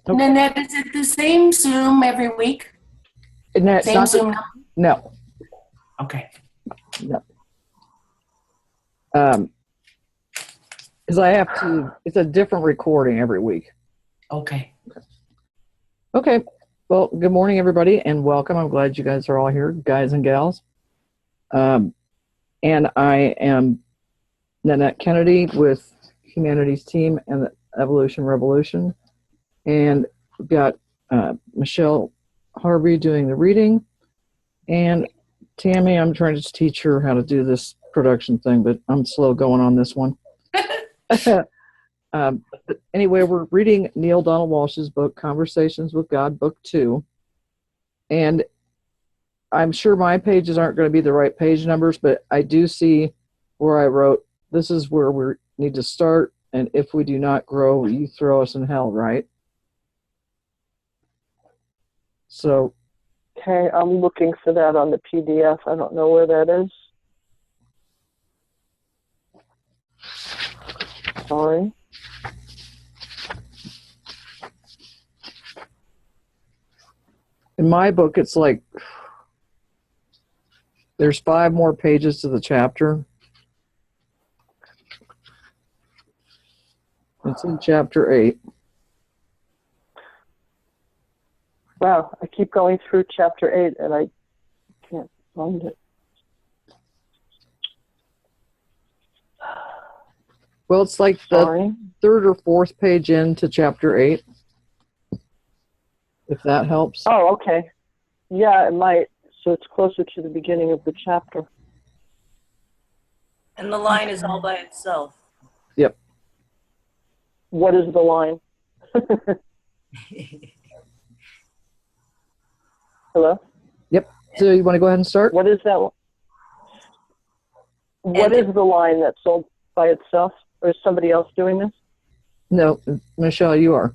Okay. Nanette, is it the same Zoom every week? No, it's Same not Zoom number? no. Okay. No. Because I have to, it's a different recording every week. Okay. Okay. Well, good morning, everybody, and welcome. I'm glad you guys are all here, guys and gals. And I am Nanette Kennedy with Humanities Team and the Evolution Revolution. And we've got Michelle Harvey doing the reading. And Tammy, I'm trying to teach her how to do this production thing, but I'm slow going on this one. But anyway, we're reading Neil Donald Walsh's book, Conversations with God, Book 2. And I'm sure my pages aren't going to be the right page numbers, but I do see where I wrote, this is where we need to start, and if we do not grow, you throw us in hell, right? So. Okay, I'm looking for that on the PDF. I don't know where that is. Sorry. In my book, it's like, there's 5 more pages to the chapter. It's in chapter 8. Wow, I keep going through chapter 8 and I can't find it. Well, it's like the 3rd or 4th page into chapter 8, if that helps. Oh, okay. Yeah, it might. So it's closer to the beginning of the chapter. And the line is all by itself. Yep. What is the line? Hello? Yep. So you want to go ahead and start? What is that? What is the line that's sold by itself? Or is somebody else doing this? No, Michelle, you are.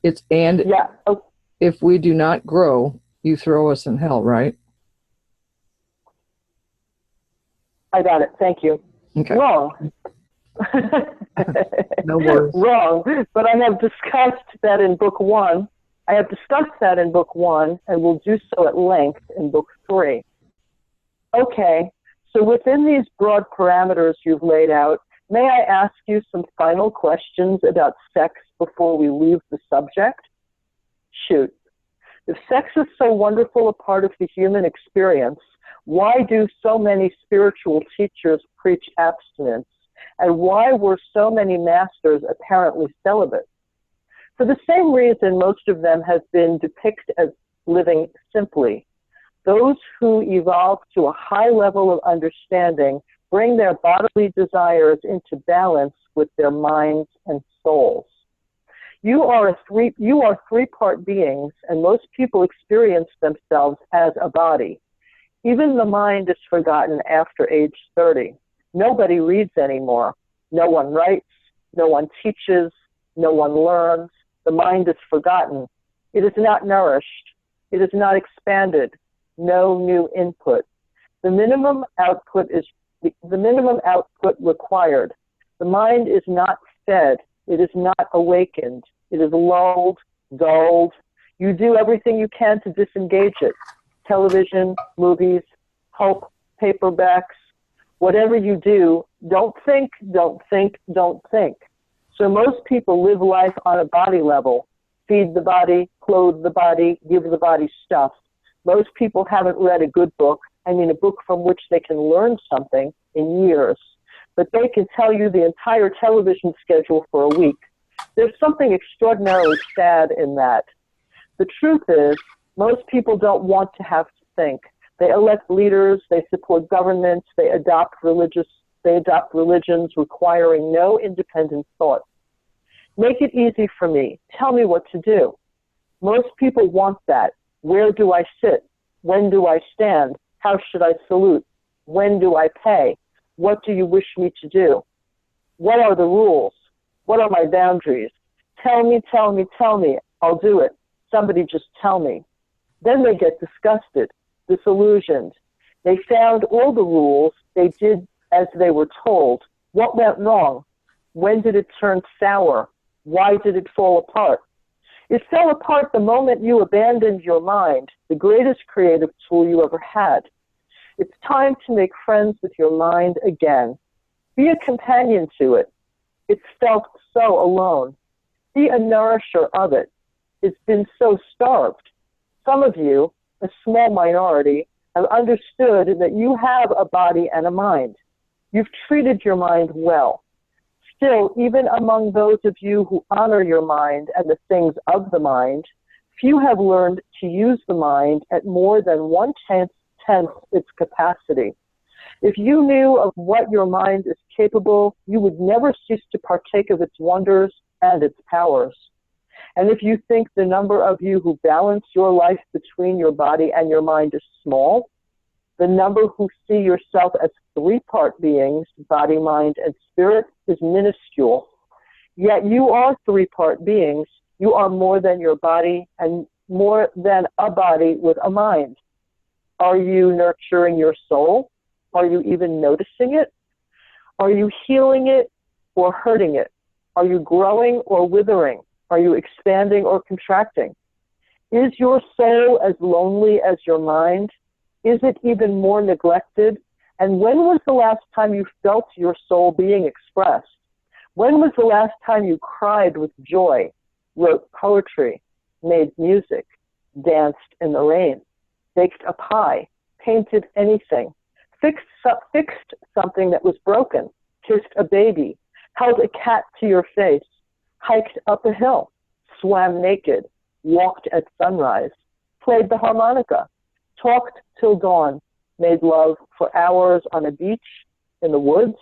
It's and yeah. Oh. If we do not grow, you throw us in hell, right? I got it. Thank you. Okay. Wrong. No worries. Wrong. But I have discussed that in book 1. I have discussed that in book 1, and will do so at length in book 3. Okay, so within these broad parameters you've laid out, may I ask you some final questions about sex before we leave the subject? Shoot. If sex is so wonderful a part of the human experience, why do so many spiritual teachers preach abstinence? And why were so many masters apparently celibate? For the same reason most of them have been depicted as living simply. Those who evolve to a high level of understanding bring their bodily desires into balance with their minds and souls. You are three-part beings, and most people experience themselves as a body. Even the mind is forgotten after age 30. Nobody reads anymore. No one writes. No one teaches. No one learns. The mind is forgotten. It is not nourished. It is not expanded. No new input. The minimum output required. The mind is not fed. It is not awakened. It is lulled, dulled. You do everything you can to disengage it. Television, movies, pulp, paperbacks, whatever you do, don't think, don't think, don't think. So most people live life on a body level, feed the body, clothe the body, give the body stuff. Most people haven't read a good book, I mean a book from which they can learn something in years, but they can tell you the entire television schedule for a week. There's something extraordinarily sad in that. The truth is, most people don't want to have to think. They elect leaders, they support governments, they adopt religions requiring no independent thought. Make it easy for me. Tell me what to do. Most people want that. Where do I sit? When do I stand? How should I salute? When do I pay? What do you wish me to do? What are the rules? What are my boundaries? Tell me, tell me, tell me. I'll do it. Somebody just tell me. Then they get disgusted, disillusioned. They found all the rules. They did as they were told. What went wrong? When did it turn sour? Why did it fall apart? It fell apart the moment you abandoned your mind, the greatest creative tool you ever had. It's time to make friends with your mind again. Be a companion to it. It's felt so alone. Be a nourisher of it. It's been so starved. Some of you, a small minority, have understood that you have a body and a mind. You've treated your mind well. Still, even among those of you who honor your mind and the things of the mind, few have learned to use the mind at more than 1/10 its capacity. If you knew of what your mind is capable, you would never cease to partake of its wonders and its powers. And if you think the number of you who balance your life between your body and your mind is small, the number who see yourself as three-part beings, body, mind, and spirit, is minuscule. Yet you are three-part beings. You are more than your body and more than a body with a mind. Are you nurturing your soul? Are you even noticing it? Are you healing it or hurting it? Are you growing or withering? Are you expanding or contracting? Is your soul as lonely as your mind? Is it even more neglected? And when was the last time you felt your soul being expressed? When was the last time you cried with joy, wrote poetry, made music, danced in the rain, baked a pie, painted anything, fixed something that was broken, kissed a baby, held a cat to your face, hiked up a hill, swam naked, walked at sunrise, played the harmonica, talked till dawn, made love for hours on a beach, in the woods,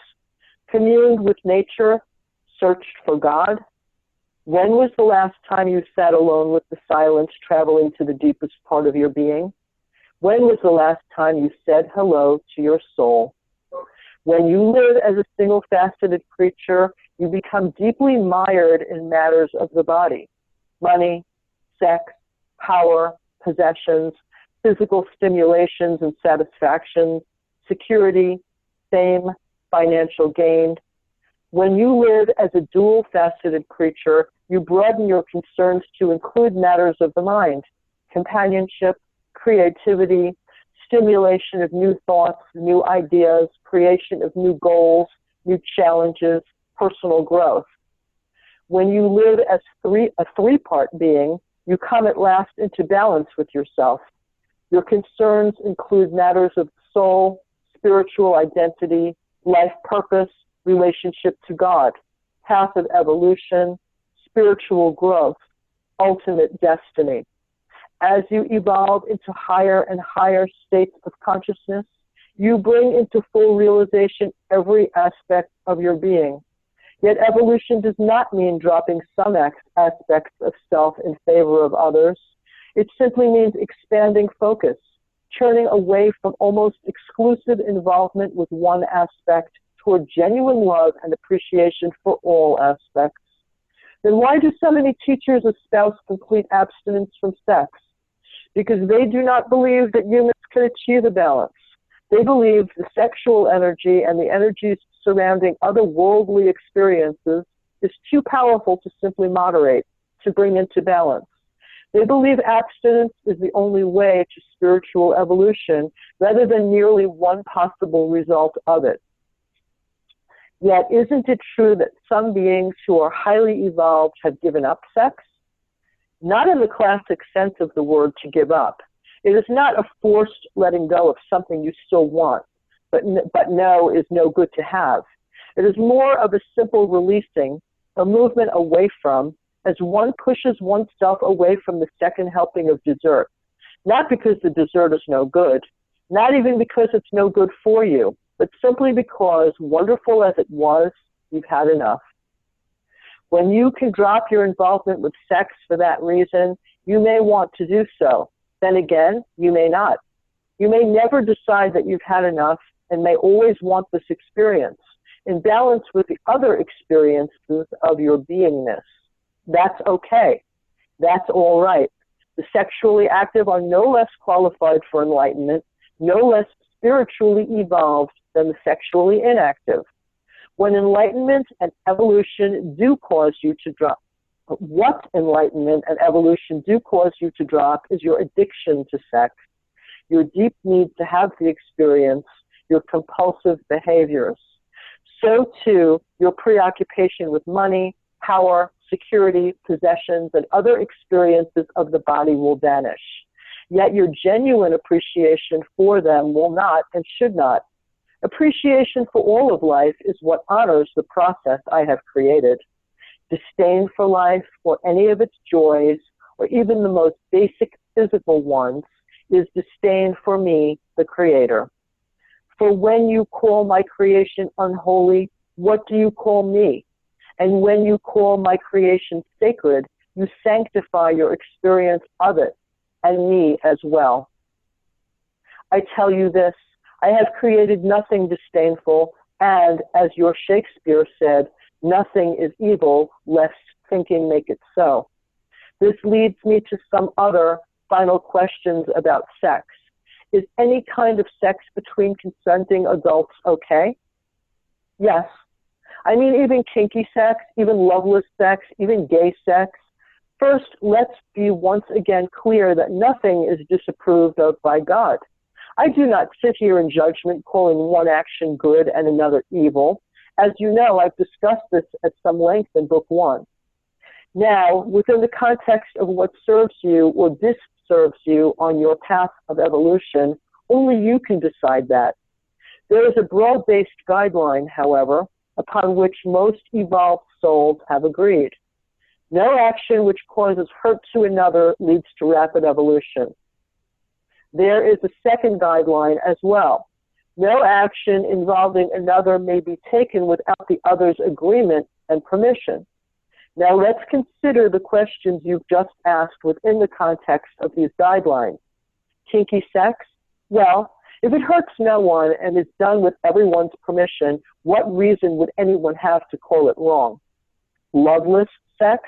communed with nature, searched for God? When was the last time you sat alone with the silence traveling to the deepest part of your being? When was the last time you said hello to your soul? When you live as a single-faceted creature, you become deeply mired in matters of the body. Money, sex, power, possessions, physical stimulations and satisfactions, security, fame, financial gain. When you live as a dual-faceted creature, you broaden your concerns to include matters of the mind, companionship, creativity, stimulation of new thoughts, new ideas, creation of new goals, new challenges, personal growth. When you live as a three-part being, you come at last into balance with yourself. Your concerns include matters of the soul, spiritual identity, life purpose, relationship to God, path of evolution, spiritual growth, ultimate destiny. As you evolve into higher and higher states of consciousness, you bring into full realization every aspect of your being. Yet evolution does not mean dropping some aspects of self in favor of others. It simply means expanding focus, turning away from almost exclusive involvement with one aspect toward genuine love and appreciation for all aspects. Then why do so many teachers espouse complete abstinence from sex? Because they do not believe that humans can achieve a balance. They believe the sexual energy and the energies surrounding other worldly experiences is too powerful to simply moderate, to bring into balance. They believe abstinence is the only way to spiritual evolution, rather than merely one possible result of it. Yet, isn't it true that some beings who are highly evolved have given up sex? Not in the classic sense of the word to give up. It is not a forced letting go of something you still want, but know is no good to have. It is more of a simple releasing, a movement away from, as one pushes oneself away from the second helping of dessert. Not because the dessert is no good, not even because it's no good for you, but simply because, wonderful as it was, you've had enough. When you can drop your involvement with sex for that reason, you may want to do so. Then again, you may not. You may never decide that you've had enough and may always want this experience in balance with the other experiences of your beingness. That's okay. That's all right. The sexually active are no less qualified for enlightenment, no less spiritually evolved than the sexually inactive. When enlightenment and evolution do cause you to drop But what enlightenment and evolution do cause you to drop is your addiction to sex, your deep need to have the experience, your compulsive behaviors. So too, your preoccupation with money, power, security, possessions, and other experiences of the body will vanish. Yet your genuine appreciation for them will not and should not. Appreciation for all of life is what honors the process I have created. Disdain for life or any of its joys, or even the most basic physical ones, is disdain for me, the Creator. For when you call my creation unholy, what do you call me? And when you call my creation sacred, you sanctify your experience of it, and me as well. I tell you this, I have created nothing disdainful, and, as your Shakespeare said, nothing is evil, lest thinking make it so. This leads me to some other final questions about sex. Is any kind of sex between consenting adults okay? Yes. I mean, even kinky sex, even loveless sex, even gay sex. First, let's be once again clear that nothing is disapproved of by God. I do not sit here in judgment calling one action good and another evil. As you know, I've discussed this at some length in Book 1. Now, within the context of what serves you or disserves you on your path of evolution, only you can decide that. There is a broad-based guideline, however, upon which most evolved souls have agreed. No action which causes hurt to another leads to rapid evolution. There is a second guideline as well. No action involving another may be taken without the other's agreement and permission. Now let's consider the questions you've just asked within the context of these guidelines. Kinky sex? Well, if it hurts no one and is done with everyone's permission, what reason would anyone have to call it wrong? Loveless sex?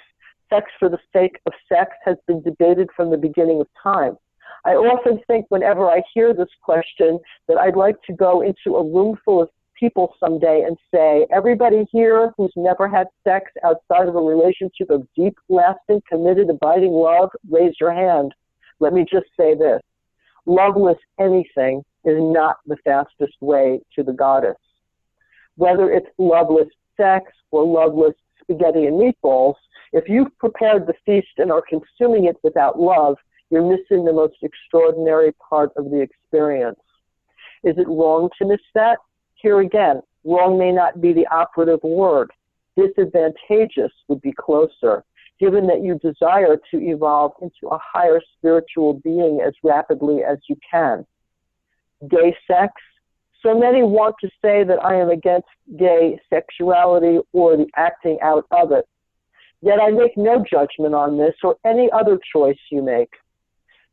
Sex for the sake of sex has been debated from the beginning of time. I often think whenever I hear this question that I'd like to go into a room full of people someday and say, everybody here who's never had sex outside of a relationship of deep, lasting, committed, abiding love, raise your hand. Let me just say this. Loveless anything is not the fastest way to the goddess. Whether it's loveless sex or loveless spaghetti and meatballs, if you've prepared the feast and are consuming it without love, you're missing the most extraordinary part of the experience. Is it wrong to miss that? Here again, wrong may not be the operative word. Disadvantageous would be closer, given that you desire to evolve into a higher spiritual being as rapidly as you can. Gay sex? So many want to say that I am against gay sexuality or the acting out of it. Yet I make no judgment on this or any other choice you make.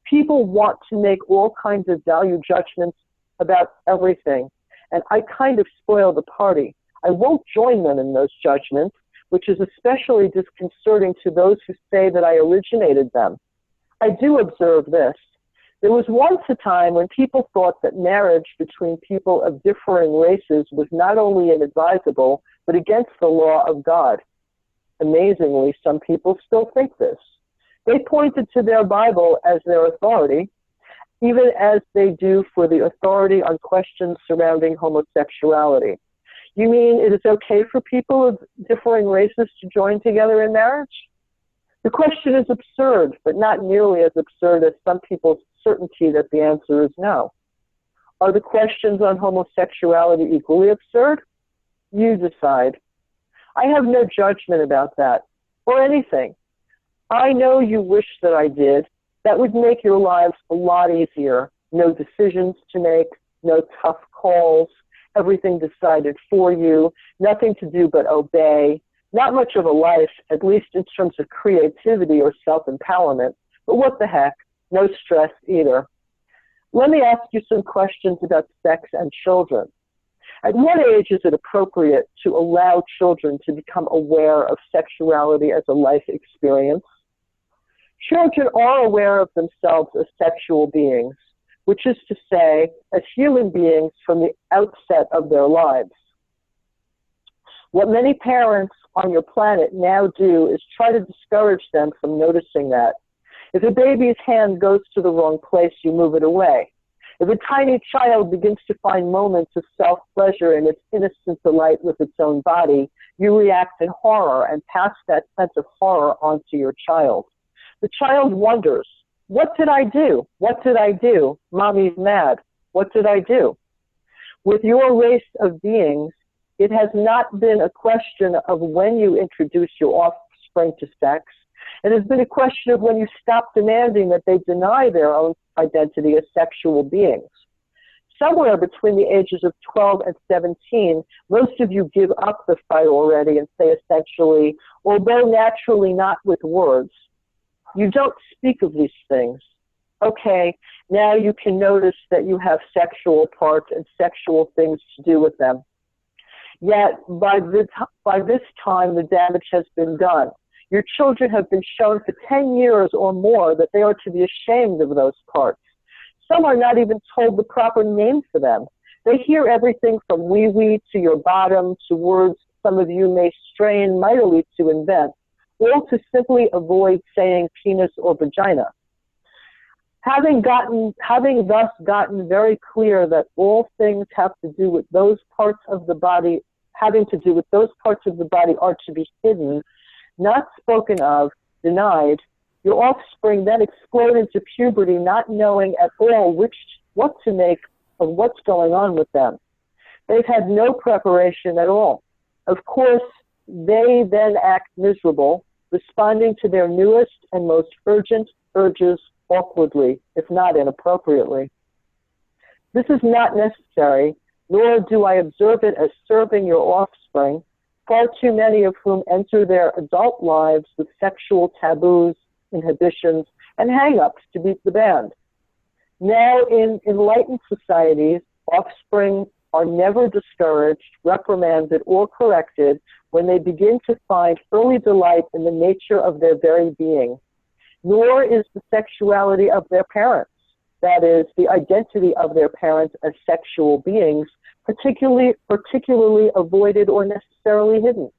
People want to make all kinds of value judgments about everything, and I kind of spoil the party. I won't join them in those judgments, which is especially disconcerting to those who say that I originated them. I do observe this. There was once a time when people thought that marriage between people of differing races was not only inadvisable, but against the law of God. Amazingly, some people still think this. They pointed to their Bible as their authority, even as they do for the authority on questions surrounding homosexuality. You mean it is okay for people of differing races to join together in marriage? The question is absurd, but not nearly as absurd as some people's certainty that the answer is no. Are the questions on homosexuality equally absurd? You decide. I have no judgment about that, or anything. I know you wish that I did. That would make your lives a lot easier. No decisions to make, no tough calls, everything decided for you, nothing to do but obey. Not much of a life, at least in terms of creativity or self-empowerment, but what the heck, no stress either. Let me ask you some questions about sex and children. At what age is it appropriate to allow children to become aware of sexuality as a life experience? Children are aware of themselves as sexual beings, which is to say, as human beings from the outset of their lives. What many parents on your planet now do is try to discourage them from noticing that. If a baby's hand goes to the wrong place, you move it away. If a tiny child begins to find moments of self-pleasure in its innocent delight with its own body, you react in horror and pass that sense of horror onto your child. The child wonders, what did I do? What did I do? Mommy's mad. What did I do? With your race of beings, it has not been a question of when you introduce your offspring to sex. It has been a question of when you stop demanding that they deny their own identity as sexual beings. Somewhere between the ages of 12 and 17, most of you give up the fight already and say essentially, although naturally not with words, you don't speak of these things. Okay, now you can notice that you have sexual parts and sexual things to do with them. Yet, by this time, the damage has been done. Your children have been shown for 10 years or more that they are to be ashamed of those parts. Some are not even told the proper name for them. They hear everything from wee-wee to your bottom to words some of you may strain mightily to invent, all to simply avoid saying penis or vagina. Having thus gotten very clear that all things have to do with those parts of the body, having to do with those parts of the body are to be hidden, not spoken of, denied, your offspring then explode into puberty, not knowing at all what to make of what's going on with them. They've had no preparation at all. Of course, they then act miserable, responding to their newest and most urgent urges awkwardly, if not inappropriately. This is not necessary, nor do I observe it as serving your offspring, far too many of whom enter their adult lives with sexual taboos, inhibitions, and hang-ups to beat the band. Now, in enlightened societies, offspring are never discouraged, reprimanded, or corrected when they begin to find early delight in the nature of their very being, nor is the sexuality of their parents, that is, the identity of their parents as sexual beings, particularly avoided or necessarily hidden.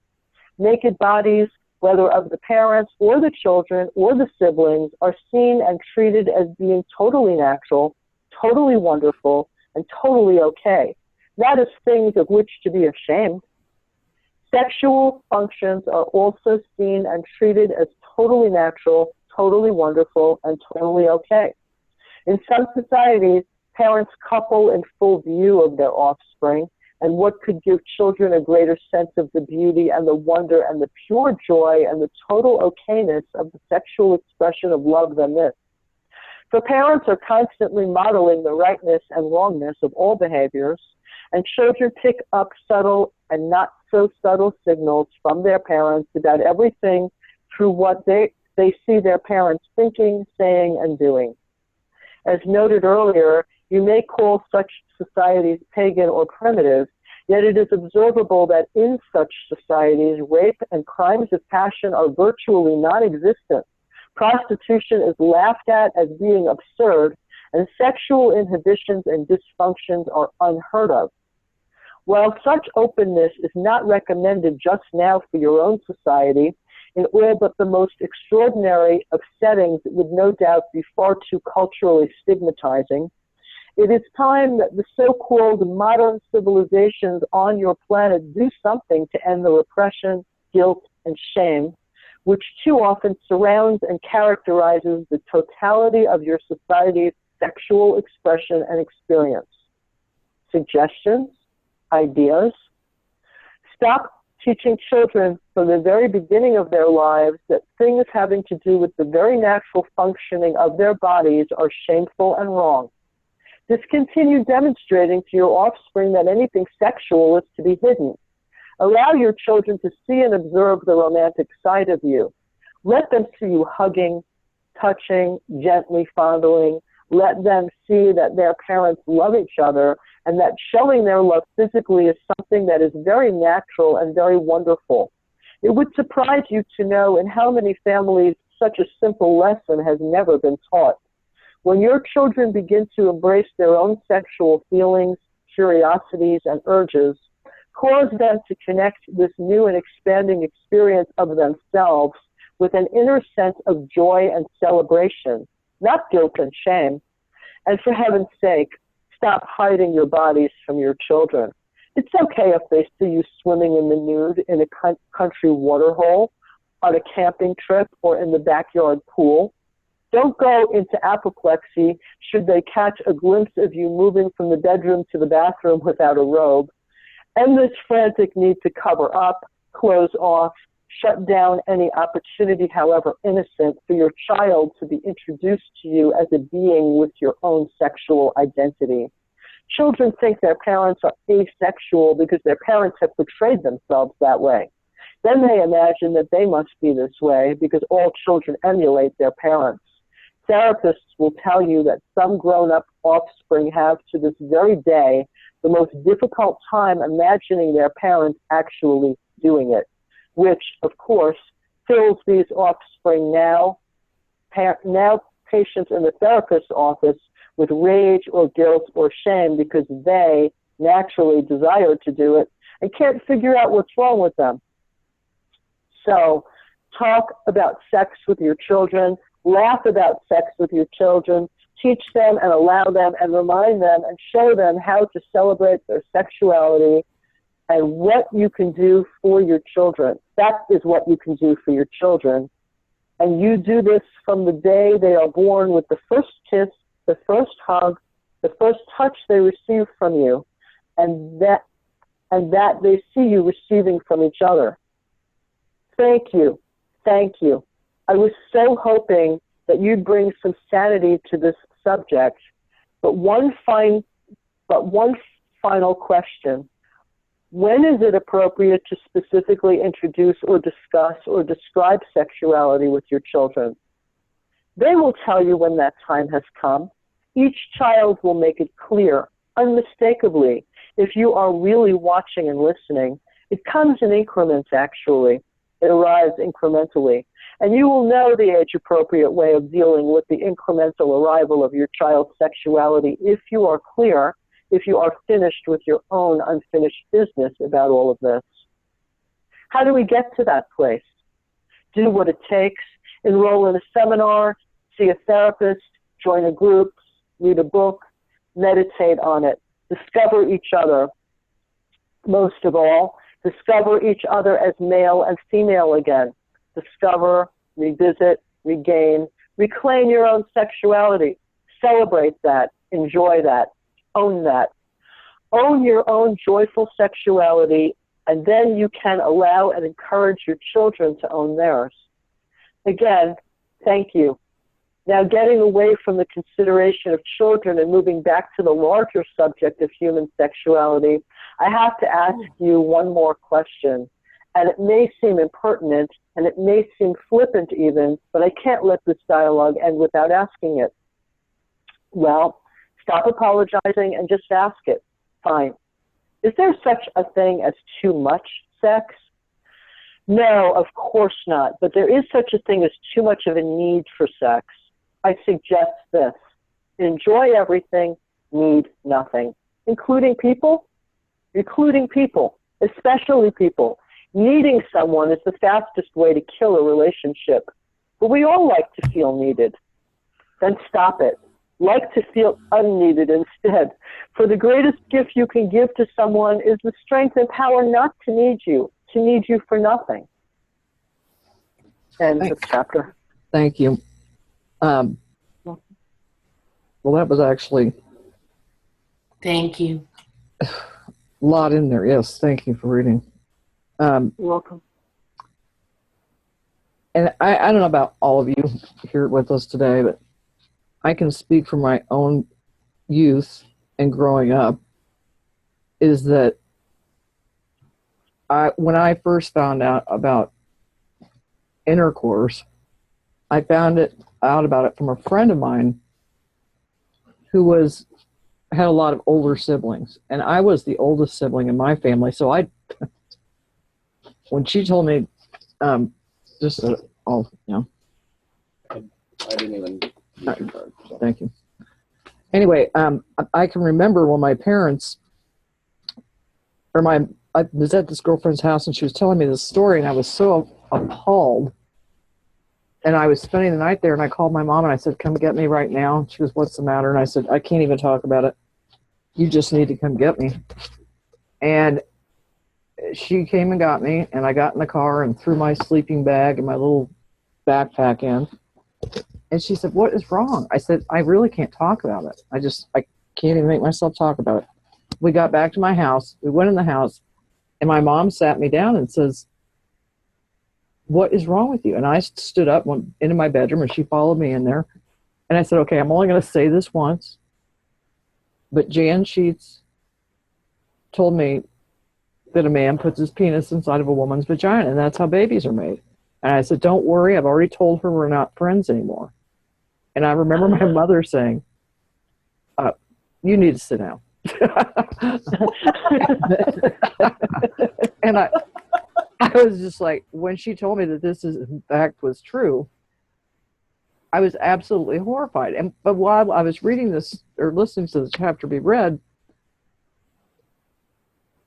Naked bodies, whether of the parents or the children or the siblings, are seen and treated as being totally natural, totally wonderful, and totally okay, not as things of which to be ashamed. Sexual functions are also seen and treated as totally natural, totally wonderful, and totally okay. In some societies, parents couple in full view of their offspring, and what could give children a greater sense of the beauty and the wonder and the pure joy and the total okayness of the sexual expression of love than this. For parents are constantly modeling the rightness and wrongness of all behaviors, and children pick up subtle and not so subtle signals from their parents about everything through what they see their parents thinking, saying, and doing. As noted earlier, you may call such societies pagan or primitive, yet it is observable that in such societies, rape and crimes of passion are virtually non-existent. Prostitution is laughed at as being absurd, and sexual inhibitions and dysfunctions are unheard of. While such openness is not recommended just now for your own society, in all but the most extraordinary of settings, it would no doubt be far too culturally stigmatizing. It is time that the so-called modern civilizations on your planet do something to end the repression, guilt, and shame, which too often surrounds and characterizes the totality of your society's sexual expression and experience. Suggestions? Ideas? Stop teaching children from the very beginning of their lives that things having to do with the very natural functioning of their bodies are shameful and wrong. Discontinue demonstrating to your offspring that anything sexual is to be hidden. Allow your children to see and observe the romantic side of you. Let them see you hugging, touching, gently fondling. Let them see that their parents love each other and that showing their love physically is something that is very natural and very wonderful. It would surprise you to know in how many families such a simple lesson has never been taught. When your children begin to embrace their own sexual feelings, curiosities, and urges, cause them to connect this new and expanding experience of themselves with an inner sense of joy and celebration, not guilt and shame. And for heaven's sake, stop hiding your bodies from your children. It's okay if they see you swimming in the nude in a country waterhole, on a camping trip, or in the backyard pool. Don't go into apoplexy should they catch a glimpse of you moving from the bedroom to the bathroom without a robe. And this frantic need to cover up, close off, shut down any opportunity, however innocent, for your child to be introduced to you as a being with your own sexual identity. Children think their parents are asexual because their parents have portrayed themselves that way. Then they imagine that they must be this way because all children emulate their parents. Therapists will tell you that some grown-up offspring have to this very day the most difficult time imagining their parents actually doing it, which, of course, fills these offspring now patients in the therapist's office with rage or guilt or shame because they naturally desire to do it and can't figure out what's wrong with them. So talk about sex with your children, laugh about sex with your children, teach them and allow them and remind them and show them how to celebrate their sexuality and what you can do for your children. That is what you can do for your children. And you do this from the day they are born with the first kiss, the first hug, the first touch they receive from you, and that they see you receiving from each other. Thank you. Thank you. I was so hoping that you'd bring some sanity to this subject, but one final question. When is it appropriate to specifically introduce or discuss or describe sexuality with your children? They will tell you when that time has come. Each child will make it clear, unmistakably, if you are really watching and listening. It comes in increments, actually. It arrives incrementally. And you will know the age-appropriate way of dealing with the incremental arrival of your child's sexuality if you are clear, if you are finished with your own unfinished business about all of this. How do we get to that place? Do what it takes, enroll in a seminar, see a therapist, join a group, read a book, meditate on it, discover each other. Most of all, discover each other as male and female again. Discover, revisit, regain, reclaim your own sexuality. Celebrate that, enjoy that, own that. Own your own joyful sexuality, and then you can allow and encourage your children to own theirs. Again, thank you. Now, getting away from the consideration of children and moving back to the larger subject of human sexuality, I have to ask you one more question. And it may seem impertinent, and it may seem flippant even, but I can't let this dialogue end without asking it. Well, stop apologizing and just ask it. Fine. Is there such a thing as too much sex? No, of course not. But there is such a thing as too much of a need for sex. I suggest this. Enjoy everything, need nothing. Including people, especially people. Needing someone is the fastest way to kill a relationship. But we all like to feel needed. Then stop it. Like to feel unneeded instead. For the greatest gift you can give to someone is the strength and power not to need you for nothing. End of chapter. Thank you. Well, that was actually Thank you. a lot in there. Yes, thank you for reading. You're welcome. And I don't know about all of you here with us today, but I can speak from my own youth and growing up, is that when I first found out about intercourse, I found out about it from a friend of mine who had a lot of older siblings, and I was the oldest sibling in my family. So when she told me, I didn't even. Thank you. Anyway, I can remember when my parents, or my I was at this girlfriend's house and she was telling me this story, and I was so appalled. And I was spending the night there, and I called my mom and I said, "Come get me right now." She goes, "What's the matter?" And I said, "I can't even talk about it. You just need to come get me." And she came and got me, and I got in the car and threw my sleeping bag and my little backpack in. And she said, "What is wrong?" I said, "I really can't talk about it. I can't even make myself talk about it." We got back to my house. We went in the house, and my mom sat me down and says, "What is wrong with you?" And I stood up, went into my bedroom, and she followed me in there. And I said, "Okay, I'm only going to say this once, but Jan Sheets told me that a man puts his penis inside of a woman's vagina, and that's how babies are made." And I said, "Don't worry, I've already told her we're not friends anymore." And I remember my mother saying, "You need to sit down." And I was just like, when she told me that this is in fact was true, I was absolutely horrified. But while I was reading this or listening to the chapter be read,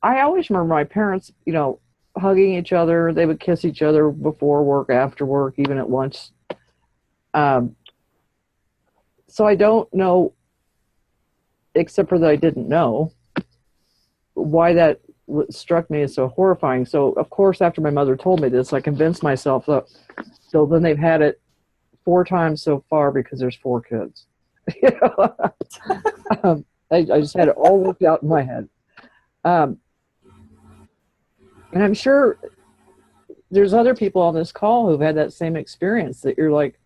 I always remember my parents, hugging each other. They would kiss each other before work, after work, even at lunch. So I don't know, except for that I didn't know, why that struck me as so horrifying. So, of course, after my mother told me this, I convinced myself that, so then they've had it 4 times so far because there's 4 kids. I just had it all worked out in my head. And I'm sure there's other people on this call who've had that same experience, that you're like,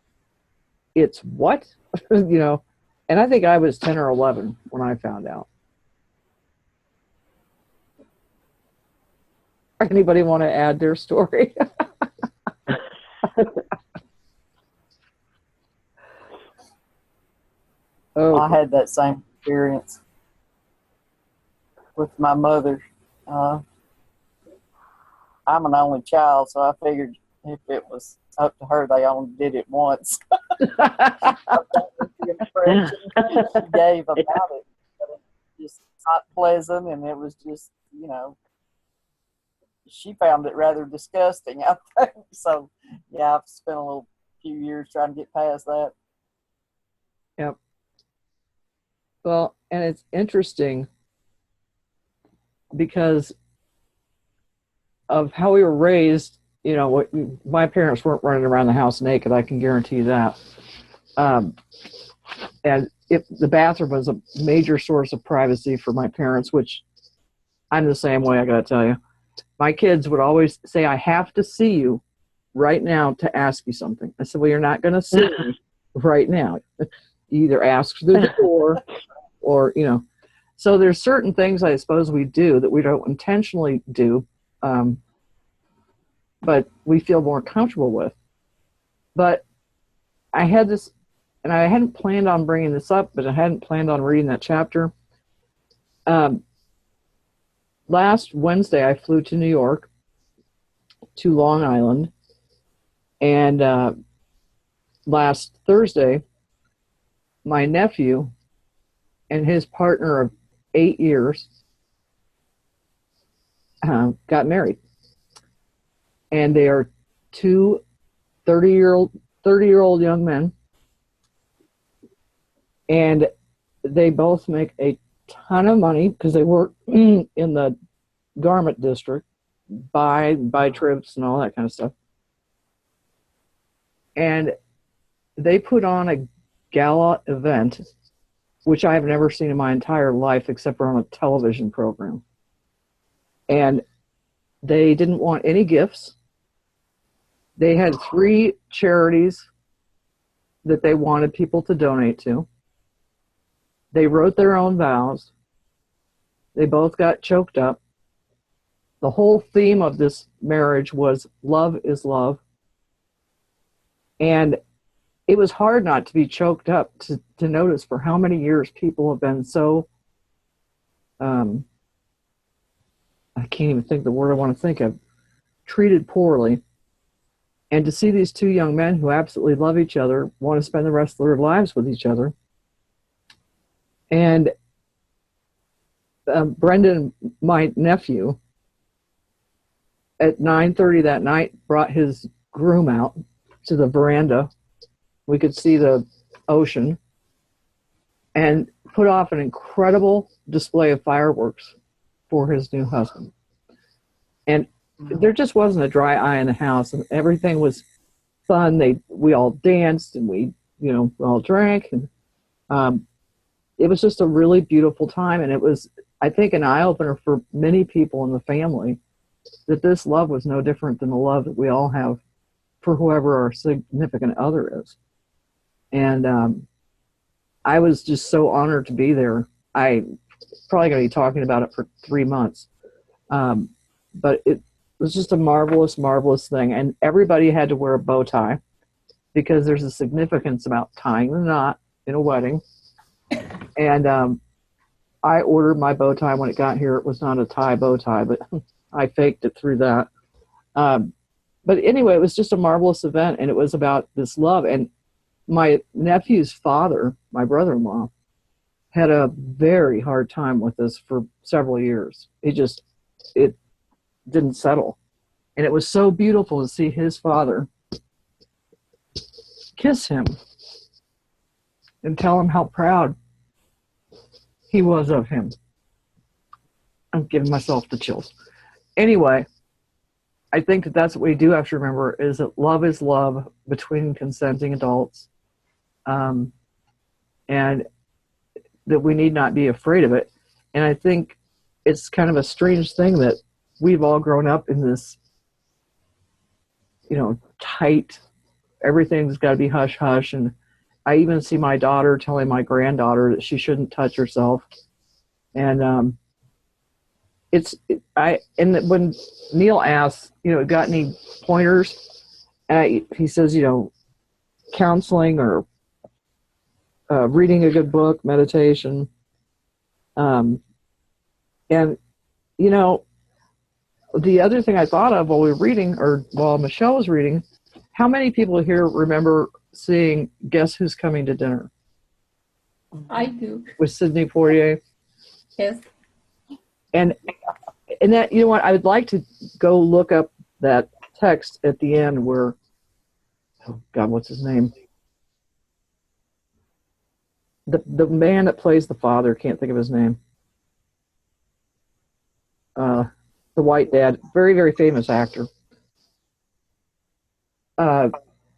it's what? And I think I was 10 or 11 when I found out. Anybody want to add their story? Oh, I had that same experience with my mother. I'm an only child, so I figured if it was up to her, they only did it once. The impression she gave about it, but it was just not pleasant, and it was just, she found it rather disgusting, I think. So, yeah, I've spent a few years trying to get past that. Yep. Well, and it's interesting because of how we were raised. My parents weren't running around the house naked, I can guarantee you that. And if the bathroom was a major source of privacy for my parents, which I'm the same way, I gotta tell you. My kids would always say, "I have to see you right now to ask you something." I said, "Well, you're not gonna see me right now. You either ask through the door or, So there's certain things I suppose we do that we don't intentionally do, but we feel more comfortable with. But I had this, and I hadn't planned on bringing this up, but I hadn't planned on reading that chapter. Last Wednesday, I flew to New York, to Long Island, and last Thursday, my nephew and his partner of 8 years got married. And they are 2 30-year-old young men. And they both make a ton of money because they work in the garment district, buy trips and all that kind of stuff. And they put on a gala event, which I have never seen in my entire life except for on a television program. And they didn't want any gifts. They had 3 charities that they wanted people to donate to. They wrote their own vows. They both got choked up. The whole theme of this marriage was love is love. And it was hard not to be choked up to notice for how many years people have been so, I can't even think the word I want to think of, treated poorly. And to see these 2 young men who absolutely love each other, want to spend the rest of their lives with each other. And Brendan, my nephew, at 9:30 that night, brought his groom out to the veranda. We could see the ocean, and put off an incredible display of fireworks for his new husband. And there just wasn't a dry eye in the house, and everything was fun. We all danced, and we all drank, and it was just a really beautiful time. And it was, I think, an eye opener for many people in the family that this love was no different than the love that we all have for whoever our significant other is. And I was just so honored to be there. I probably going to be talking about it for 3 months. But it was just a marvelous, marvelous thing. And everybody had to wear a bow tie because there's a significance about tying the knot in a wedding. And I ordered my bow tie when it got here. It was not a tie bow tie, but I faked it through that. But anyway, it was just a marvelous event, and it was about this love. And my nephew's father, my brother-in-law, had a very hard time with this for several years. It didn't settle. And it was so beautiful to see his father kiss him and tell him how proud he was of him. I'm giving myself the chills. Anyway, I think that that's what we do have to remember, is that love is love between consenting adults. And that we need not be afraid of it. And I think it's kind of a strange thing that we've all grown up in this, tight, everything's got to be hush hush. And I even see my daughter telling my granddaughter that she shouldn't touch herself. And when Neil asks, got any pointers? He says, counseling or reading a good book, meditation. And, the other thing I thought of while we were reading, or while Michelle was reading, how many people here remember seeing Guess Who's Coming to Dinner? I do. With Sidney Poitier? Yes. And that, what, I would like to go look up that text at the end where, oh God, what's his name? The man that plays the father, can't think of his name. The white dad, very, very famous actor.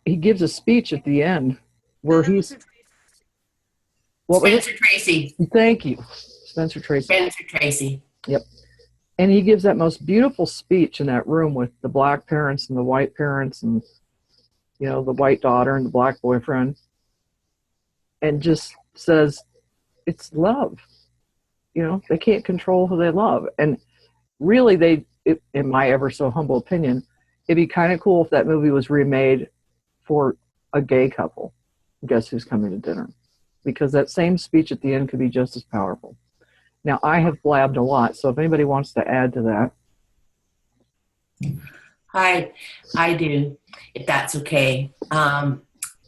He gives a speech at the end where he's... What was it? Spencer Tracy. Thank you. Spencer Tracy. Spencer Tracy. Yep. And he gives that most beautiful speech in that room with the black parents and the white parents and, the white daughter and the black boyfriend. And just says, it's love. They can't control who they love. And really, in my ever so humble opinion, it'd be kind of cool if that movie was remade for a gay couple. Guess Who's Coming to Dinner? Because that same speech at the end could be just as powerful. Now, I have blabbed a lot, so if anybody wants to add to that. I do, if that's okay.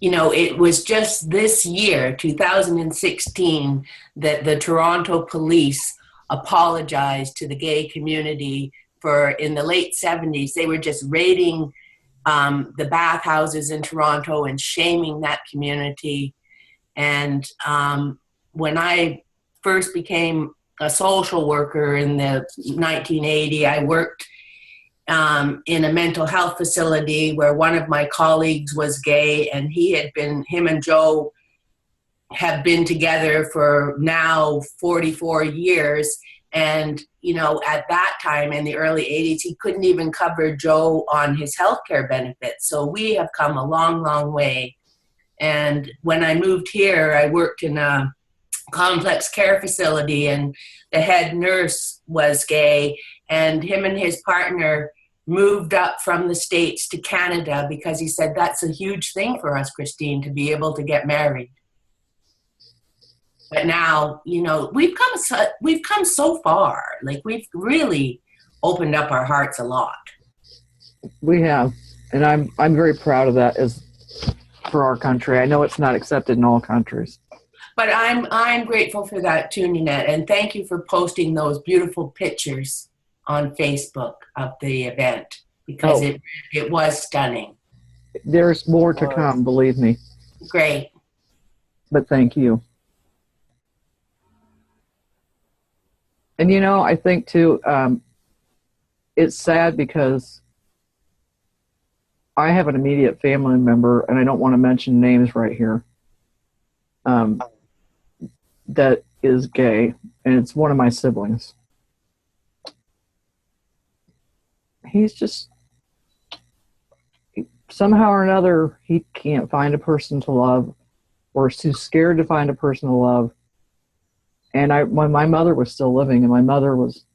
It was just this year, 2016, that the Toronto police apologized to the gay community for, in the late 70s, they were just raiding the bathhouses in Toronto and shaming that community. And when I first became a social worker in the 1980, I worked in a mental health facility where one of my colleagues was gay, and him and Joe have been together for now 44 years. And, at that time in the early 80s, he couldn't even cover Joe on his healthcare benefits. So we have come a long, long way. And when I moved here, I worked in a complex care facility, and the head nurse was gay, and him and his partner moved up from the States to Canada because he said that's a huge thing for us, Christine, to be able to get married. But now, we've come so far. Like, we've really opened up our hearts a lot. We have, and I'm very proud of that for our country. I know it's not accepted in all countries. But I'm grateful for that too, Nanette, and thank you for posting those beautiful pictures on Facebook of the event. because Oh. it was stunning. There's more to come, believe me. Great. But thank you. And I think too, it's sad because I have an immediate family member, and I don't want to mention names right here, that is gay, and it's one of my siblings. He's just, somehow or another, he can't find a person to love, or is too scared to find a person to love. And when my mother was still living, and my mother was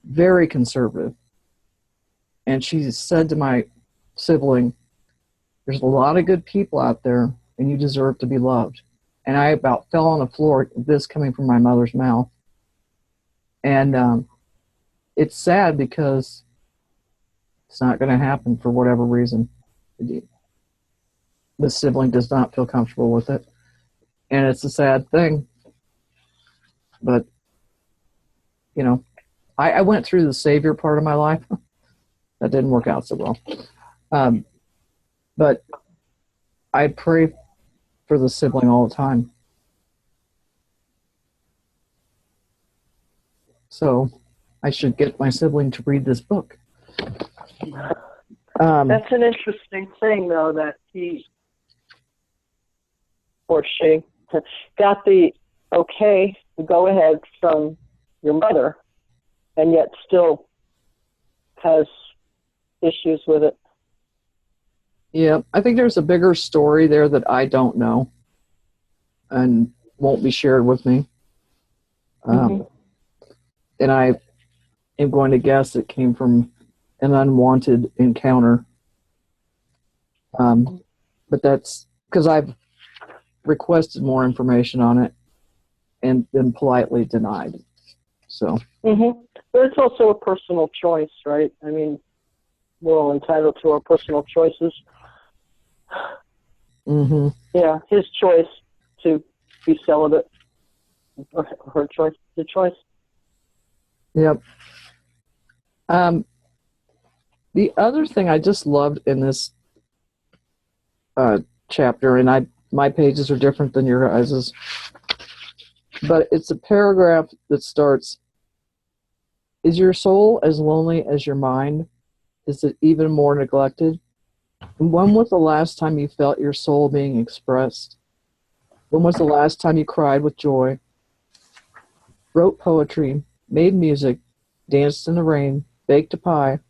very conservative, and she said to my sibling, "There's a lot of good people out there, and you deserve to be loved." And I about fell on the floor, this coming from my mother's mouth. And it's sad because it's not going to happen for whatever reason. The sibling does not feel comfortable with it. And it's a sad thing. But, I went through the savior part of my life. That didn't work out so well. But I pray for the sibling all the time. So I should get my sibling to read this book. That's an interesting thing, though, that he or she got the okay, go ahead from your mother, and yet still has issues with it. Yeah, I think there's a bigger story there that I don't know and won't be shared with me. And I am going to guess it came from an unwanted encounter. But that's because I've requested more information on it and been politely denied. So. But it's also a personal choice, right? I mean, we're all entitled to our personal choices. Yeah, his choice to be celibate, or her choice, the choice. Yep. The other thing I just loved in this chapter, and my pages are different than your guys's, but it's a paragraph that starts, "Is your soul as lonely as your mind? Is it even more neglected? And when was the last time you felt your soul being expressed? When was the last time you cried with joy, wrote poetry, made music, danced in the rain, baked a pie,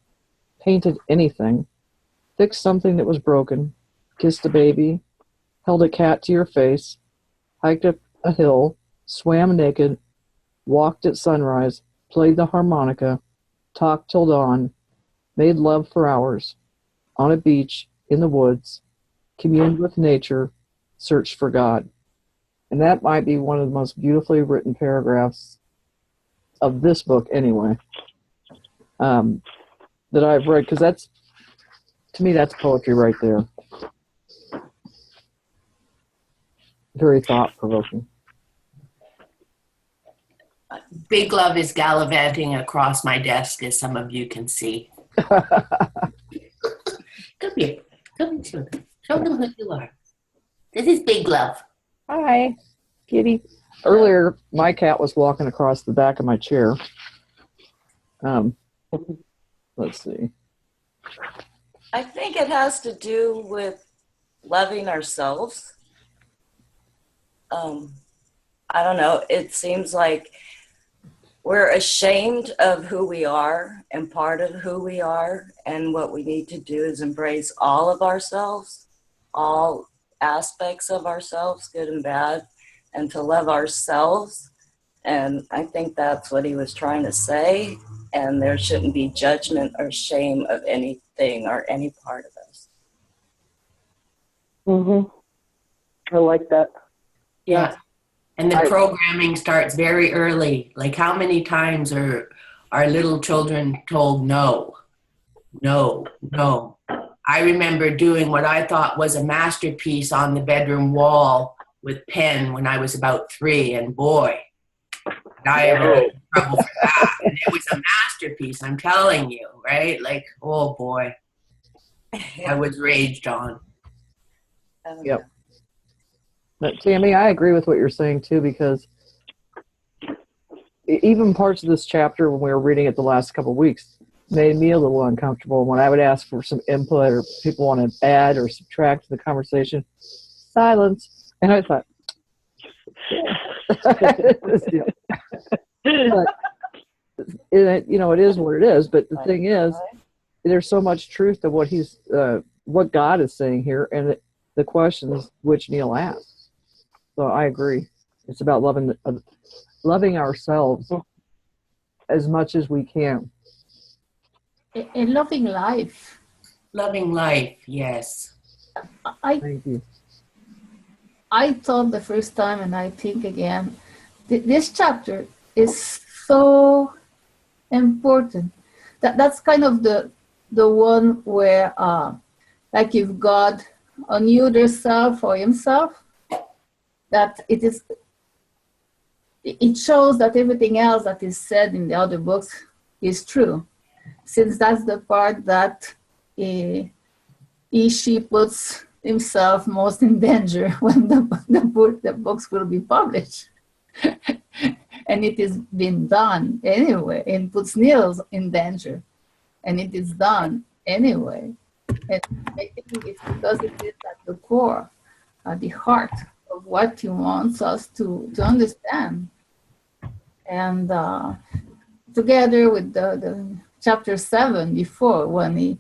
painted anything, fixed something that was broken, kissed a baby, held a cat to your face, hiked up a hill, swam naked, walked at sunrise, played the harmonica, talked till dawn, made love for hours, on a beach, in the woods, communed with nature, searched for God." And that might be one of the most beautifully written paragraphs of this book anyway, that I've read, because to me, that's poetry right there. Very thought-provoking. Big Love is gallivanting across my desk, as some of you can see. Come here. Come here. Show them who you are. This is Big Love. Hi, kitty. Earlier, my cat was walking across the back of my chair. Let's see. I think it has to do with loving ourselves. I don't know. It seems like we're ashamed of who we are and part of who we are. And what we need to do is embrace all of ourselves, all aspects of ourselves, good and bad, and to love ourselves. And I think that's what he was trying to say. And there shouldn't be judgment or shame of anything or any part of us. I like that. Yeah. And the programming starts very early. Like, how many times are our little children told no, no, no? I remember doing what I thought was a masterpiece on the bedroom wall with pen when I was about 3, and boy, I ever got in trouble for that. And it was a masterpiece, I'm telling you, right? Like, oh boy, I was raged on. Yep. But Tammy, I agree with what you're saying too, because even parts of this chapter when we were reading it the last couple of weeks made me a little uncomfortable. When I would ask for some input or people want to add or subtract to the conversation, silence. And I thought, yeah. But, it is what it is. But the thing is, there's so much truth to what God is saying here, and the questions which Neil asked. So I agree. It's about loving ourselves as much as we can. And loving life. Loving life, yes. Thank you. I thought the first time, and I think again, this chapter is so important. That's kind of the one where, like, if God knew theirself or himself, that it shows that everything else that is said in the other books is true, since that's the part that she puts himself most in danger when the books will be published. And it is being done anyway, and puts Niels in danger. And it is done anyway. And I think it's because it is at the core, at the heart of what he wants us to understand. And together with the chapter 7 before, when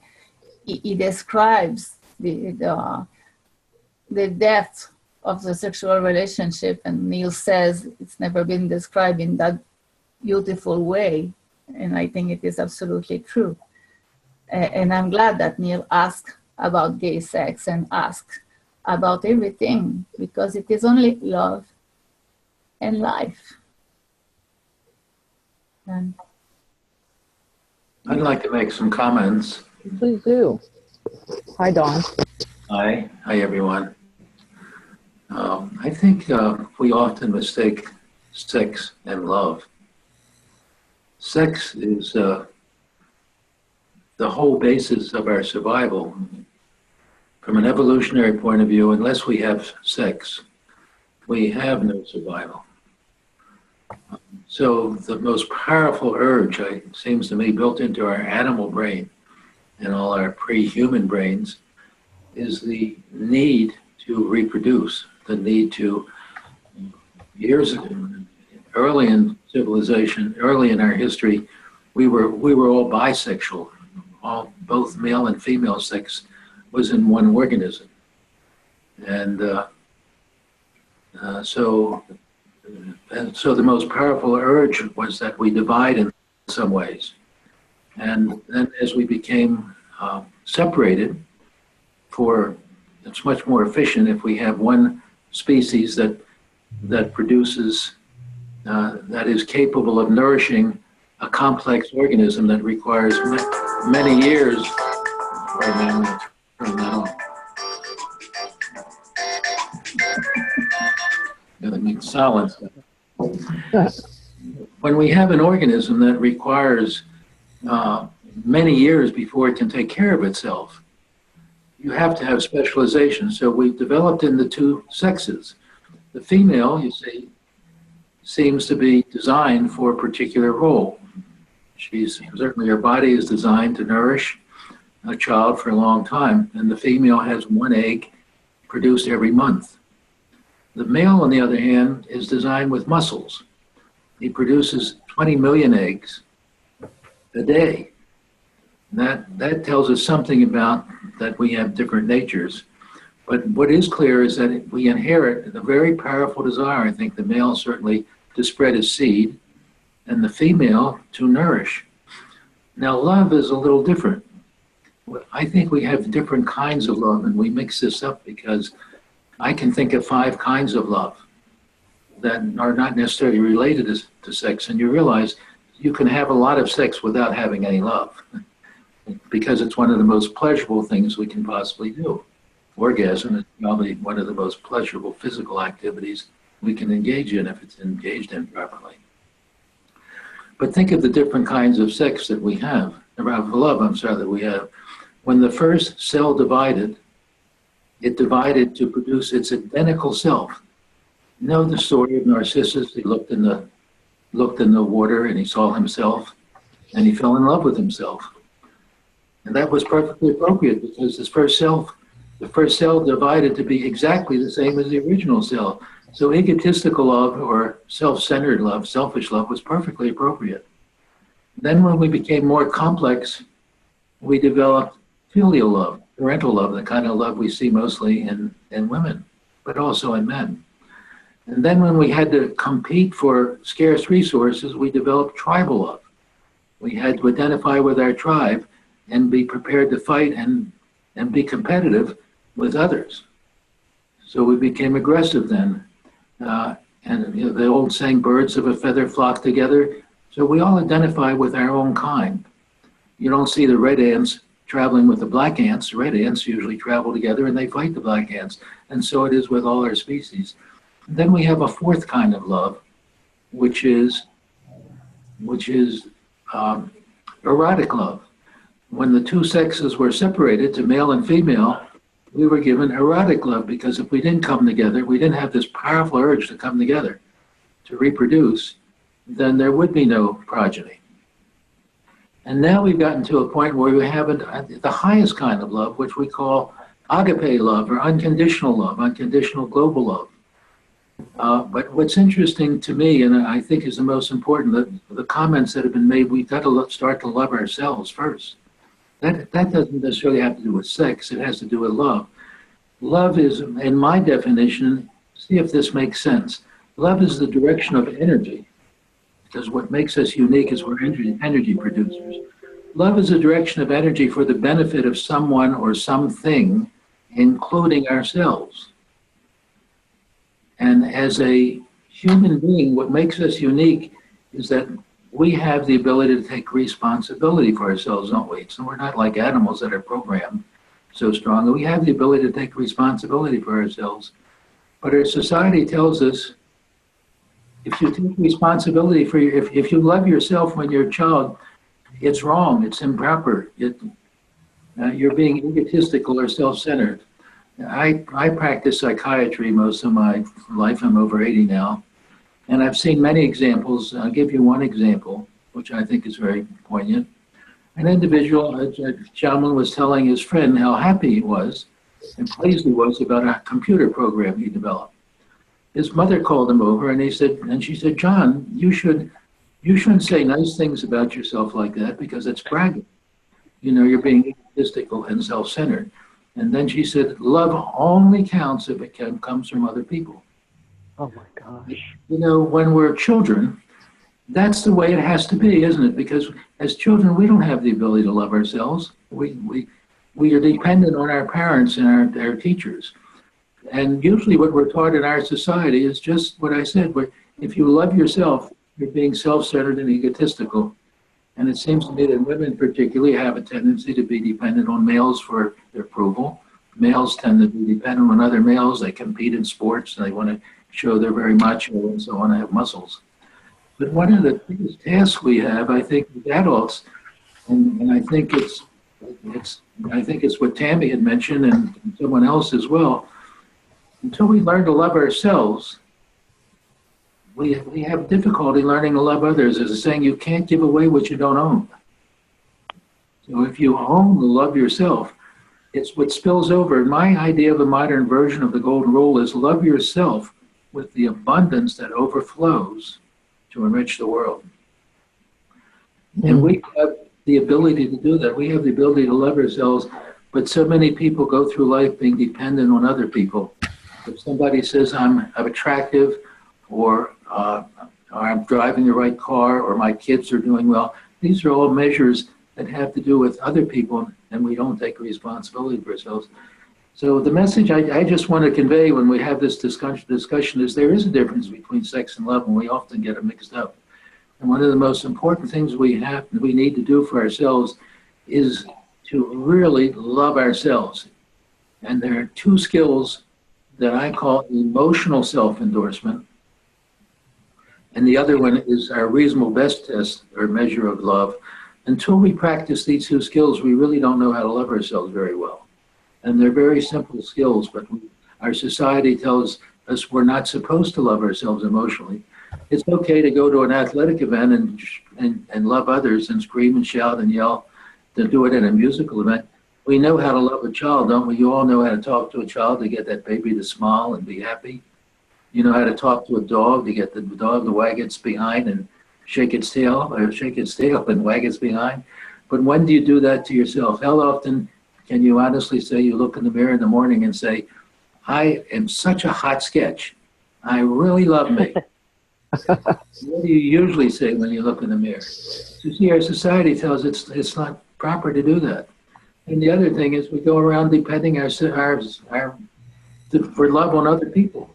he describes the depth of the sexual relationship, and Neil says it's never been described in that beautiful way, and I think it is absolutely true. And I'm glad that Neil asked about gay sex and asked about everything, because it is only love and life. And I'd like to make some comments. Please do. Hi, Dawn. Hi everyone. I think we often mistake sex and love. Sex is the whole basis of our survival. From an evolutionary point of view, unless we have sex, we have no survival. So the most powerful urge, it seems to me, built into our animal brain and all our pre-human brains, is the need to reproduce, the need to, years ago, early in civilization, early in our history, we were all bisexual. Both male and female sex was in one organism. And so the most powerful urge was that we divide in some ways. And then as we became separated, it's much more efficient if we have one species that produces, that is capable of nourishing a complex organism that requires many years. Right now, I'm gonna turn that on. Gotta make silence. When we have an organism that requires many years before it can take care of itself, you have to have specialization. So we've developed in the two sexes. The female, you see, seems to be designed for a particular role. Certainly her body is designed to nourish a child for a long time, and the female has one egg produced every month. The male, on the other hand, is designed with muscles. He produces 20 million eggs a day. That tells us something about that we have different natures. But what is clear is that we inherit a very powerful desire, I think the male certainly, to spread his seed, and the female to nourish. Now, love is a little different. I think we have different kinds of love, and we mix this up because I can think of 5 kinds of love that are not necessarily related to sex, and you realize you can have a lot of sex without having any love, because it's one of the most pleasurable things we can possibly do. Orgasm is probably one of the most pleasurable physical activities we can engage in if it's engaged in properly. But think of the different kinds of sex that we have, of love, I'm sorry, that we have. When the first cell divided, it divided to produce its identical self. You know the story of Narcissus? He looked in the water and he saw himself and he fell in love with himself. And that was perfectly appropriate because the first cell divided to be exactly the same as the original cell. So egotistical love or self-centered love, selfish love was perfectly appropriate. Then when we became more complex, we developed filial love, parental love, the kind of love we see mostly in women, but also in men. And then when we had to compete for scarce resources, we developed tribal love. We had to identify with our tribe and be prepared to fight and be competitive with others. So we became aggressive then. And you know, the old saying, birds of a feather flock together. So we all identify with our own kind. You don't see the red ants traveling with the black ants. The red ants usually travel together and they fight the black ants. And so it is with all our species. And then we have a fourth kind of love, which is erotic love. When the two sexes were separated to male and female, we were given erotic love because if we didn't come together, we didn't have this powerful urge to come together to reproduce, then there would be no progeny. And now we've gotten to a point where we have the highest kind of love, which we call agape love or unconditional global love. But what's interesting to me, and I think is the most important, the comments that have been made, we've got to start to love ourselves first. That doesn't necessarily have to do with sex, it has to do with love. Love is, in my definition, see if this makes sense. Love is the direction of energy, because what makes us unique is we're energy producers. Love is a direction of energy for the benefit of someone or something, including ourselves. And as a human being, what makes us unique is that we have the ability to take responsibility for ourselves, don't we? So we're not like animals that are programmed so strongly. We have the ability to take responsibility for ourselves. But our society tells us if you take responsibility for if you love yourself when you're a child, it's wrong, it's improper, you're being egotistical or self-centered. I practice psychiatry most of my life. I'm over 80 now. And I've seen many examples. I'll give you one example, which I think is very poignant. An individual, a gentleman, was telling his friend how happy he was and pleased he was about a computer program he developed. His mother called him over and she said, John, you shouldn't say nice things about yourself like that because it's bragging. You know, you're being egotistical and self-centered. And then she said, love only counts if it comes from other people. Oh my gosh. You know, when we're children, that's the way it has to be, isn't it? Because as children, we don't have the ability to love ourselves. We are dependent on our parents and our teachers. And usually what we're taught in our society is just what I said, where if you love yourself, you're being self-centered and egotistical. And it seems to me that women particularly have a tendency to be dependent on males for their approval. Males tend to be dependent on other males. They compete in sports and they want to show they're very macho and so on, have muscles. But one of the biggest tasks we have, I think, as adults, and I think it's what Tammy had mentioned and someone else as well, until we learn to love ourselves, we have difficulty learning to love others. There's a saying, you can't give away what you don't own. So if you own the love yourself, it's what spills over. My idea of a modern version of the golden rule is love yourself with the abundance that overflows to enrich the world. And we have the ability to do that. We have the ability to love ourselves, but so many people go through life being dependent on other people. If somebody says I'm attractive, or I'm driving the right car, or my kids are doing well, these are all measures that have to do with other people, and we don't take responsibility for ourselves. So the message I just want to convey when we have this discussion is there is a difference between sex and love, and we often get it mixed up. And one of the most important things we need to do for ourselves is to really love ourselves. And there are two skills that I call emotional self-endorsement and the other one is our reasonable best test or measure of love. Until we practice these two skills, we really don't know how to love ourselves very well. And they're very simple skills, but our society tells us we're not supposed to love ourselves emotionally. It's okay to go to an athletic event and love others and scream and shout and yell, to do it at a musical event. We know how to love a child, don't we? You all know how to talk to a child to get that baby to smile and be happy. You know how to talk to a dog to get the dog to wag its behind and shake its tail, or shake its tail and wag its behind. But when do you do that to yourself? How often can you honestly say, you look in the mirror in the morning and say, I am such a hot sketch. I really love me. What do you usually say when you look in the mirror? You see, our society tells it's not proper to do that. And the other thing is we go around depending for love on other people.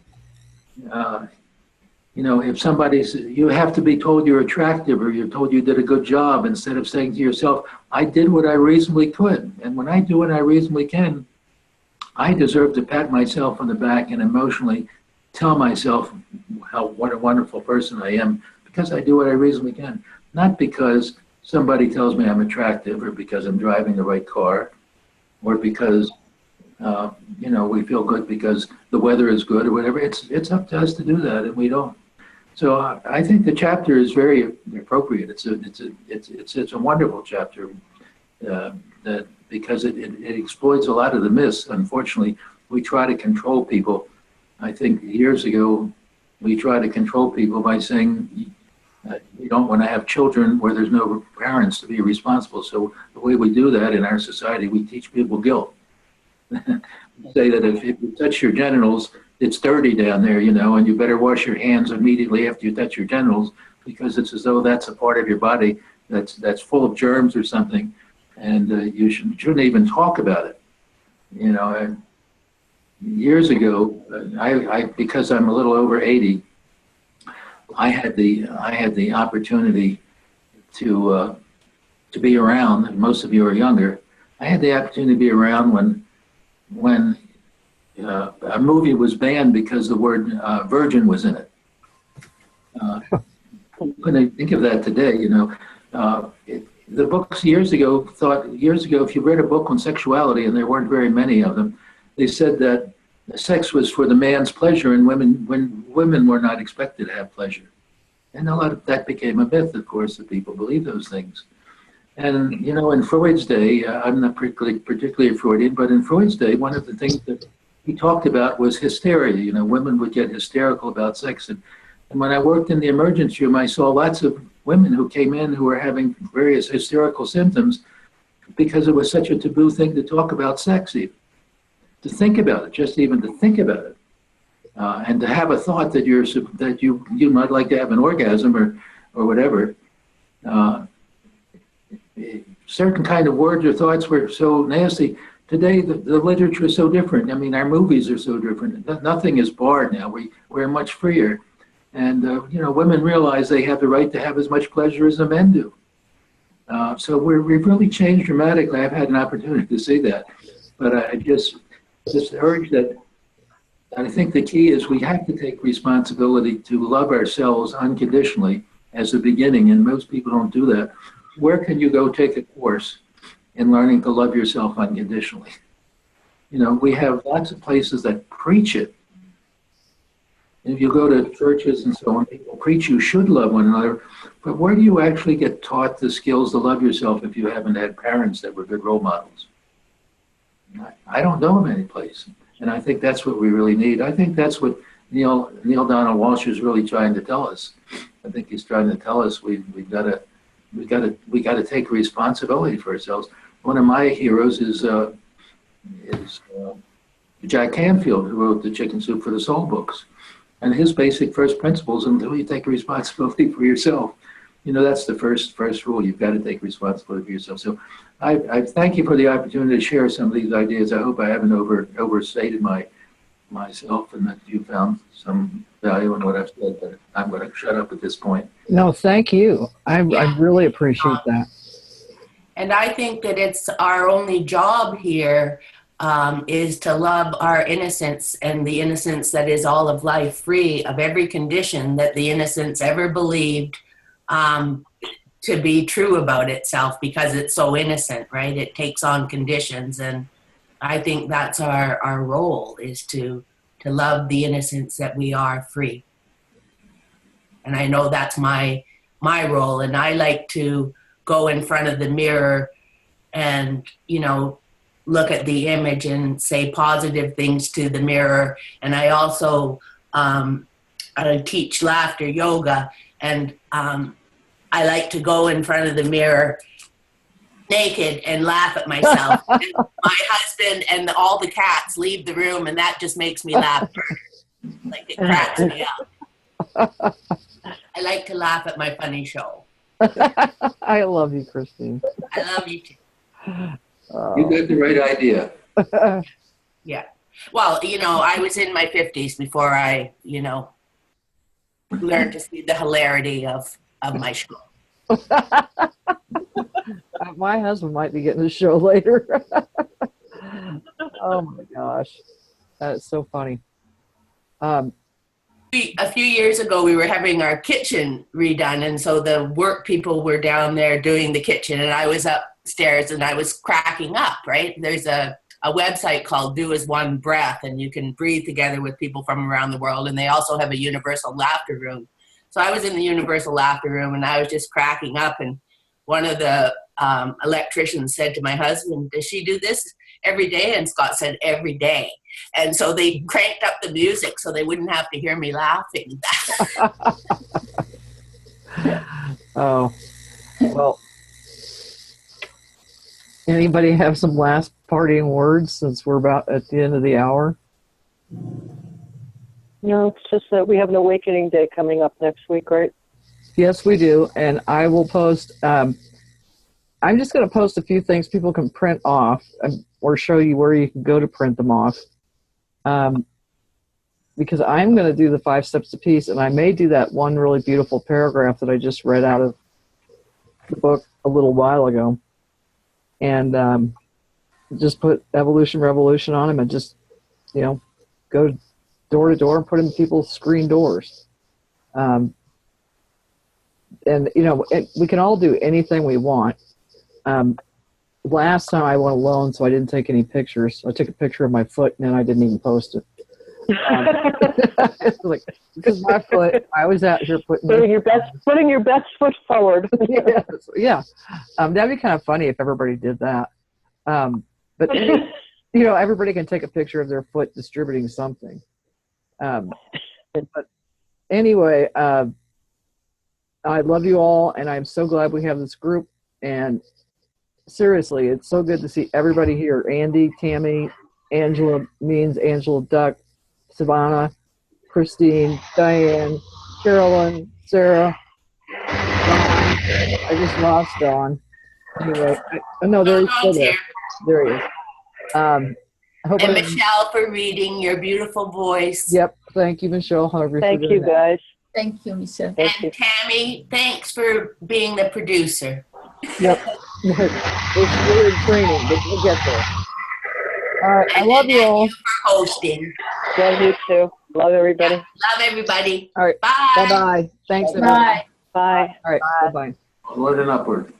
You know, if somebody's, you have to be told you're attractive or you're told you did a good job instead of saying to yourself, I did what I reasonably could. And when I do what I reasonably can, I deserve to pat myself on the back and emotionally tell myself what a wonderful person I am because I do what I reasonably can. Not because somebody tells me I'm attractive or because I'm driving the right car or because, you know, we feel good because the weather is good or whatever. It's up to us to do that, and we don't. So I think the chapter is very appropriate. It's a wonderful chapter that because it exploits a lot of the myths. Unfortunately, we try to control people. I think years ago, we tried to control people by saying we don't want to have children where there's no parents to be responsible. So the way we do that in our society, we teach people guilt. We say that if you touch your genitals, it's dirty down there, you know, and you better wash your hands immediately after you touch your genitals because it's as though that's a part of your body that's full of germs or something, and you shouldn't even talk about it, you know. And years ago, I because I'm a little over 80, I had the opportunity to be around. And most of you are younger. I had the opportunity to be around when a movie was banned because the word virgin was in it. When I think of that today, you know, the books years ago, if you read a book on sexuality, and there weren't very many of them, they said that sex was for the man's pleasure and women were not expected to have pleasure. And a lot of that became a myth, of course, that people believe those things. And, you know, in Freud's day, I'm not particularly Freudian, but in Freud's day, one of the things that he talked about was hysteria. You know, women would get hysterical about sex. And when I worked in the emergency room, I saw lots of women who came in who were having various hysterical symptoms because it was such a taboo thing to talk about sex even. To think about it, just even to think about it, and to have a thought that you might like to have an orgasm or whatever. Certain kind of words or thoughts were so nasty. Today, the literature is so different. I mean, our movies are so different. Nothing is barred now. We're much freer, and you know, women realize they have the right to have as much pleasure as the men do. So we've really changed dramatically. I've had an opportunity to see that, but I just urge that I think the key is we have to take responsibility to love ourselves unconditionally as a beginning, and most people don't do that. Where can you go take a course in learning to love yourself unconditionally? You know, we have lots of places that preach it. If you go to churches and so on, people preach you should love one another, but where do you actually get taught the skills to love yourself if you haven't had parents that were good role models? I don't know of any place, and I think that's what we really need. I think that's what Neil Donald Walsh is really trying to tell us. I think he's trying to tell us we got to take responsibility for ourselves. One of my heroes is Jack Canfield, who wrote the Chicken Soup for the Soul books, and his basic first principles until you take responsibility for yourself. You know, that's the first rule. You've got to take responsibility for yourself. So I thank you for the opportunity to share some of these ideas. I hope I haven't overstated myself and that you found some value in what I've said, but I'm going to shut up at this point. No, thank you. I really appreciate that. And I think that it's our only job here is to love our innocence and the innocence that is all of life, free of every condition that the innocence ever believed to be true about itself, because it's so innocent, right? It takes on conditions. And I think that's our role, is to love the innocence that we are, free. And I know that's my role. And I like to go in front of the mirror and, look at the image and say positive things to the mirror. And I also I teach laughter yoga, and I like to go in front of the mirror naked and laugh at myself. And my husband and all the cats leave the room, and that just makes me laugh. Like, it cracks me up. I like to laugh at my funny show. I love you, Christine. I love you too. You got the right idea. Yeah. Well, I was in my 50s before I, learned to see the hilarity of my show. My husband might be getting the show later. Oh my gosh, that's so funny. A few years ago, we were having our kitchen redone, and so the work people were down there doing the kitchen, and I was upstairs, and I was cracking up, right? There's a website called Do As One Breath, and you can breathe together with people from around the world, and they also have a universal laughter room. So I was in the universal laughter room, and I was just cracking up, and one of the electricians said to my husband, "Does she do this every day?" And Scott said, "Every day." And so they cranked up the music so they wouldn't have to hear me laughing. Oh, well, anybody have some last parting words, since we're about at the end of the hour? No, it's just that we have an awakening day coming up next week, right? Yes, we do. And I will post, I'm just going to post a few things people can print off, or show you where you can go to print them off. Because I'm going to do the 5 steps to peace, and I may do that one really beautiful paragraph that I just read out of the book a little while ago, and just put evolution revolution on them, and just go door to door and put them in people's screen doors. And we can all do anything we want. Last time I went alone, so I didn't take any pictures. I took a picture of my foot, and then I didn't even post it. It's like, because my foot, I was out here putting your best foot forward. Yeah. That'd be kind of funny if everybody did that. But everybody can take a picture of their foot distributing something. But anyway, I love you all, and I'm so glad we have this group. And seriously, it's so good to see everybody here. Andy, Tammy, Angela Means, Angela Duck, Savannah, Christine, Diane, Carolyn, Sarah, Dawn. I just lost Dawn. Anyway, no, there he's still there. There he is. And Michelle, for reading your beautiful voice. Yep. Thank you, Michelle. Thank you, guys. Thank you, Michelle. And Tammy, thanks for being the producer. Yep. We're in training, but we'll get there. All right. I love you all. Thank you for hosting. Love you too. Love everybody. Love everybody. All right. Bye. Bye-bye. Thanks, everyone. Bye. Bye. All right. Bye-bye. Onward and upward.